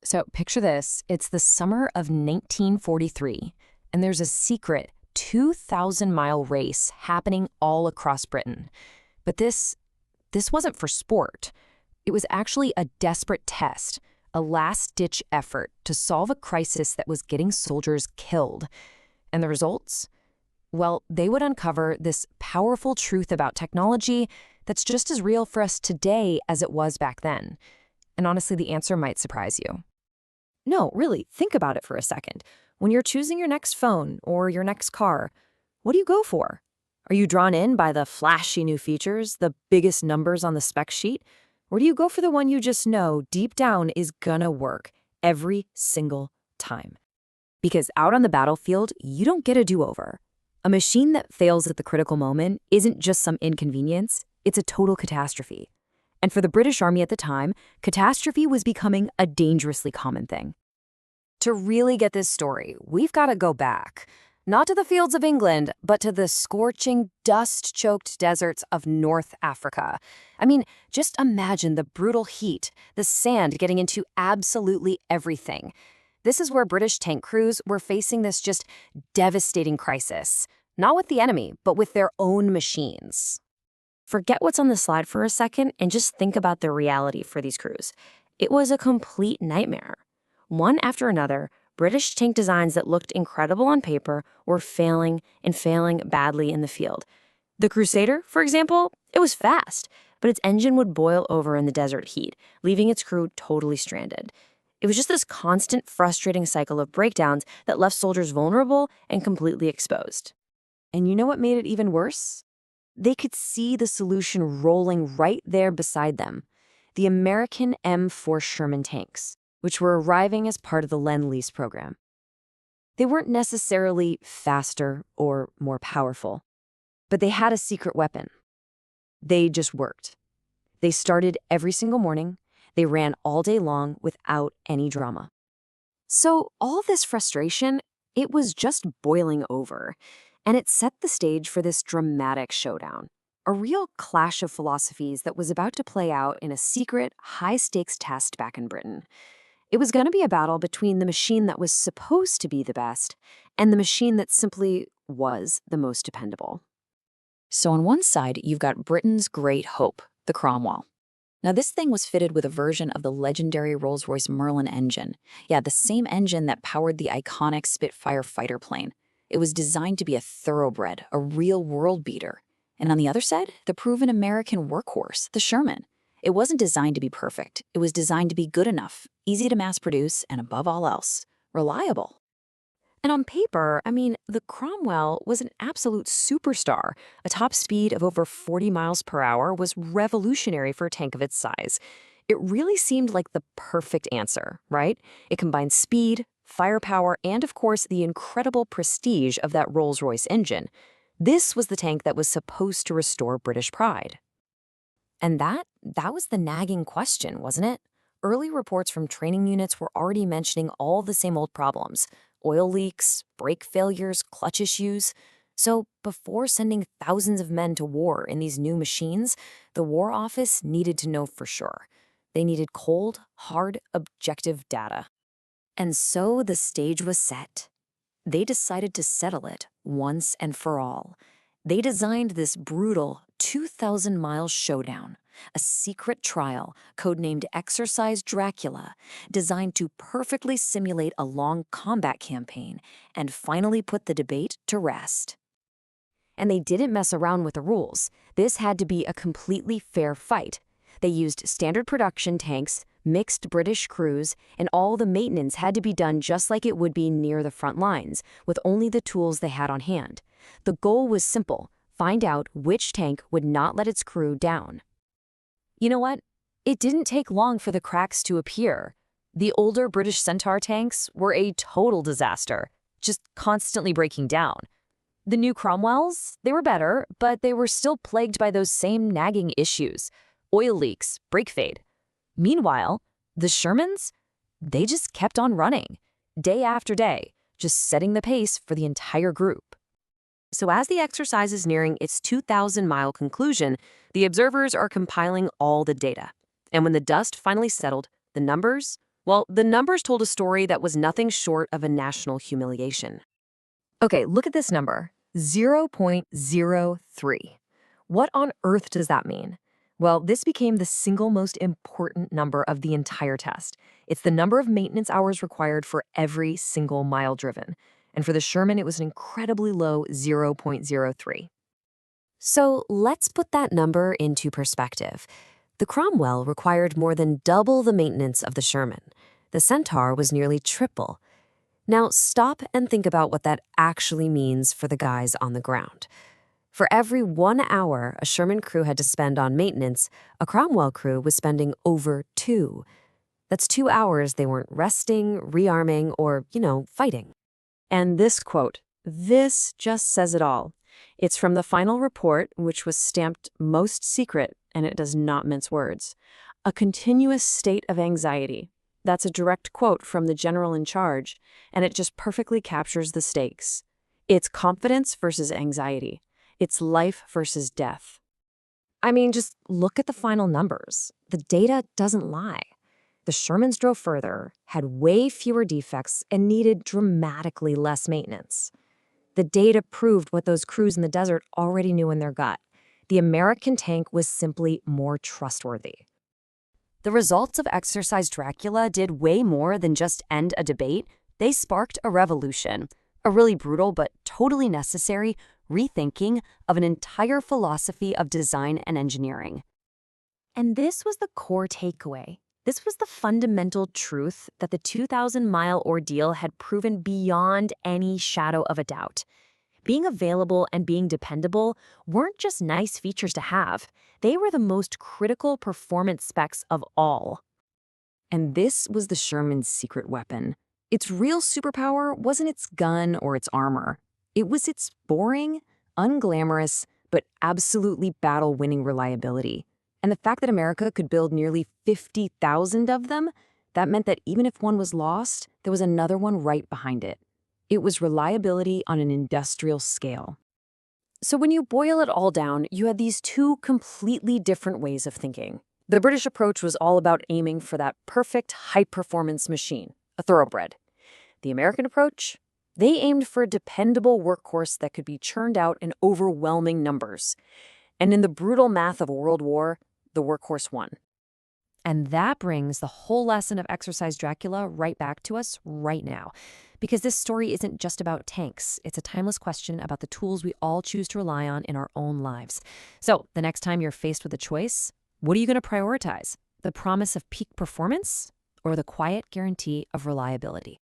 So picture this. It's the summer of 1943, and there's a secret 2,000-mile race happening all across Britain. But this wasn't for sport. It was actually a desperate test, a last-ditch effort to solve a crisis that was getting soldiers killed. And the results? Well, they would uncover this powerful truth about technology that's just as real for us today as it was back then. And honestly, the answer might surprise you. No, really, think about it for a second. When you're choosing your next phone or your next car, what do you go for? Are you drawn in by the flashy new features, the biggest numbers on the spec sheet? Or do you go for the one you just know deep down is gonna work every single time? Because out on the battlefield, you don't get a do-over. A machine that fails at the critical moment isn't just some inconvenience, it's a total catastrophe. And for the British Army at the time, catastrophe was becoming a dangerously common thing. To really get this story, we've got to go back, not to the fields of England, but to the scorching, dust-choked deserts of North Africa. I mean, just imagine the brutal heat, the sand getting into absolutely everything. This is where British tank crews were facing this just devastating crisis, not with the enemy, but with their own machines. Forget what's on the slide for a second and just think about the reality for these crews. It was a complete nightmare. One after another, British tank designs that looked incredible on paper were failing and failing badly in the field. The Crusader, for example, it was fast, but its engine would boil over in the desert heat, leaving its crew totally stranded. It was just this constant, frustrating cycle of breakdowns that left soldiers vulnerable and completely exposed. And you know what made it even worse? They could see the solution rolling right there beside them, the American M4 Sherman tanks, which were arriving as part of the Lend-Lease program. They weren't necessarily faster or more powerful, but they had a secret weapon. They just worked. They started every single morning. They ran all day long without any drama. So all this frustration, it was just boiling over. And it set the stage for this dramatic showdown, a real clash of philosophies that was about to play out in a secret, high-stakes test back in Britain. It was going to be a battle between the machine that was supposed to be the best and the machine that simply was the most dependable. So on one side, you've got Britain's great hope, the Cromwell. Now, this thing was fitted with a version of the legendary Rolls-Royce Merlin engine. Yeah, the same engine that powered the iconic Spitfire fighter plane. It was designed to be a thoroughbred, a real world beater. And on the other side, the proven American workhorse, the Sherman. It wasn't designed to be perfect. It was designed to be good enough, easy to mass produce, and above all else, reliable. And on paper, the Cromwell was an absolute superstar. A top speed of over 40 miles per hour was revolutionary for a tank of its size. It really seemed like the perfect answer, right? It combined speed, firepower, and of course, the incredible prestige of that Rolls-Royce engine. This was the tank that was supposed to restore British pride. And that was the nagging question, wasn't it? Early reports from training units were already mentioning all the same old problems: oil leaks, brake failures, clutch issues. So before sending thousands of men to war in these new machines, the War Office needed to know for sure. They needed cold, hard, objective data. And so the stage was set. They decided to settle it once and for all. They designed this brutal 2,000-mile showdown, a secret trial codenamed Exercise Dracula, designed to perfectly simulate a long combat campaign and finally put the debate to rest. And they didn't mess around with the rules. This had to be a completely fair fight. They used standard production tanks, mixed British crews, and all the maintenance had to be done just like it would be near the front lines, with only the tools they had on hand. The goal was simple: find out which tank would not let its crew down. You know what? It didn't take long for the cracks to appear. The older British Centaur tanks were a total disaster, just constantly breaking down. The new Cromwells, they were better, but they were still plagued by those same nagging issues: oil leaks, brake fade. Meanwhile, the Shermans, they just kept on running, day after day, just setting the pace for the entire group. So as the exercise is nearing its 2,000-mile conclusion, the observers are compiling all the data. And when the dust finally settled, the numbers, Well, the numbers told a story that was nothing short of a national humiliation. Okay, look at this number, 0.03. What on earth does that mean? Well, this became the single most important number of the entire test. It's the number of maintenance hours required for every single mile driven. And for the Sherman, it was an incredibly low 0.03. So let's put that number into perspective. The Cromwell required more than double the maintenance of the Sherman. The Centaur was nearly triple. Now stop and think about what that actually means for the guys on the ground. For every 1 hour a Sherman crew had to spend on maintenance, a Cromwell crew was spending over 2. That's 2 hours they weren't resting, rearming, or, fighting. And this quote, this just says it all. It's from the final report, which was stamped most secret, and it does not mince words. A continuous state of anxiety. That's a direct quote from the general in charge, and it just perfectly captures the stakes. It's confidence versus anxiety. It's life versus death. I mean, just look at the final numbers. The data doesn't lie. The Shermans drove further, had way fewer defects, and needed dramatically less maintenance. The data proved what those crews in the desert already knew in their gut. The American tank was simply more trustworthy. The results of Exercise Dracula did way more than just end a debate. They sparked a revolution, a really brutal but totally necessary rethinking of an entire philosophy of design and engineering. And this was the core takeaway. This was the fundamental truth that the 2,000-mile ordeal had proven beyond any shadow of a doubt. Being available and being dependable weren't just nice features to have. They were the most critical performance specs of all. And this was the Sherman's secret weapon. Its real superpower wasn't its gun or its armor. It was its boring, unglamorous, but absolutely battle-winning reliability. And the fact that America could build nearly 50,000 of them, that meant that even if one was lost, there was another one right behind it. It was reliability on an industrial scale. So when you boil it all down, you had these two completely different ways of thinking. The British approach was all about aiming for that perfect high-performance machine, a thoroughbred. The American approach? They aimed for a dependable workhorse that could be churned out in overwhelming numbers. And in the brutal math of a world war, the workhorse won. And that brings the whole lesson of Exercise Dracula right back to us right now. Because this story isn't just about tanks. It's a timeless question about the tools we all choose to rely on in our own lives. So the next time you're faced with a choice, what are you going to prioritize? The promise of peak performance or the quiet guarantee of reliability?